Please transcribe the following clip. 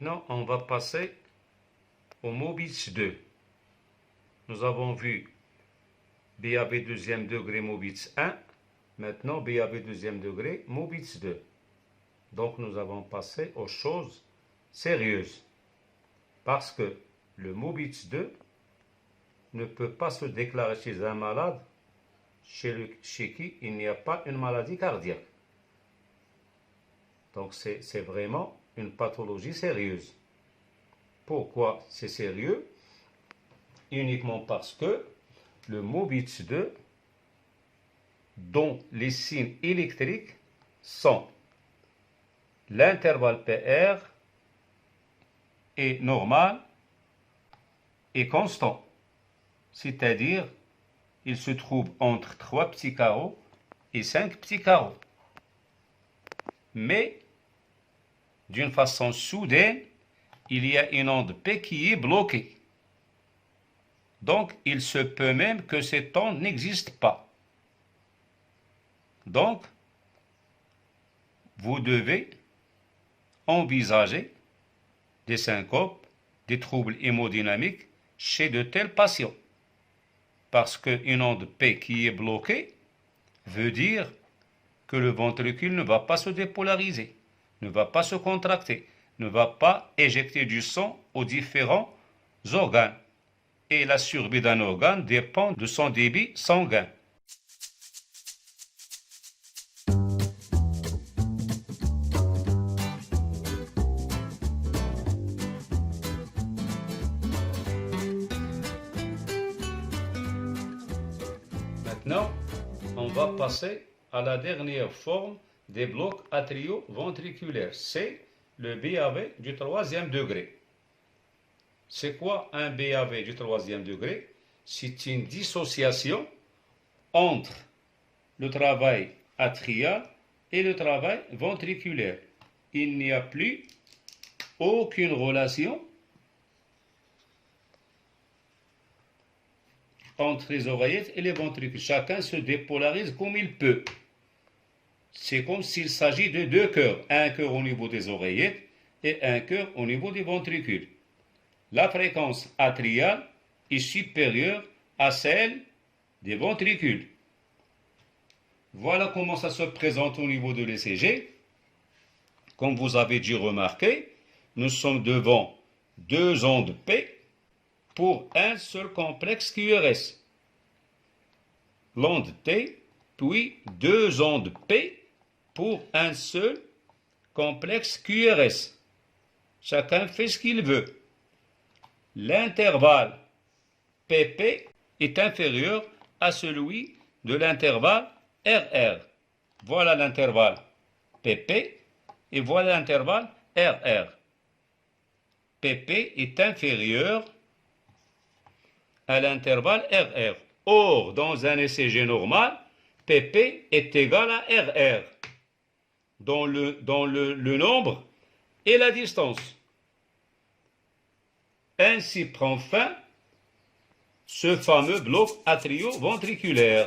Maintenant, on va passer au Mobitz 2. Nous avons vu BAV deuxième degré Mobitz 1. Maintenant, BAV deuxième degré Mobitz 2. Donc, nous avons passé aux choses sérieuses. Parce que le Mobitz 2 ne peut pas se déclarer chez un malade chez qui il n'y a pas une maladie cardiaque. Donc, c'est vraiment une pathologie sérieuse. Pourquoi c'est sérieux? Uniquement parce que le Mobitz 2, dont les signes électriques sont l'intervalle PR est normal et constant. C'est-à-dire, il se trouve entre 3 petits carreaux et 5 petits carreaux. Mais, d'une façon soudaine, il y a une onde P qui est bloquée. Donc, il se peut même que cette onde n'existe pas. Donc, vous devez envisager des syncopes, des troubles hémodynamiques chez de tels patients. Parce qu'une onde P qui est bloquée veut dire que le ventricule ne va pas se dépolariser, ne va pas se contracter, ne va pas éjecter du sang aux différents organes. Et la survie d'un organe dépend de son débit sanguin. Maintenant, on va passer à la dernière forme des blocs atrioventriculaires. C'est le BAV du troisième degré. C'est quoi un BAV du troisième degré? C'est une dissociation entre le travail atrial et le travail ventriculaire. Il n'y a plus aucune relation entre les oreillettes et les ventricules. Chacun se dépolarise comme il peut. C'est comme s'il s'agit de deux cœurs. Un cœur au niveau des oreillettes et un cœur au niveau des ventricules. La fréquence atriale est supérieure à celle des ventricules. Voilà comment ça se présente au niveau de l'ECG. Comme vous avez dû remarquer, nous sommes devant deux ondes P pour un seul complexe QRS. L'onde T, puis deux ondes P pour un seul complexe QRS. Chacun fait ce qu'il veut. L'intervalle PP est inférieur à celui de l'intervalle RR. Voilà l'intervalle PP et voilà l'intervalle RR. PP est inférieur à l'intervalle RR. Or, dans un ECG normal, PP est égal à RR dans le nombre et la distance. Ainsi prend fin ce fameux bloc atrioventriculaire.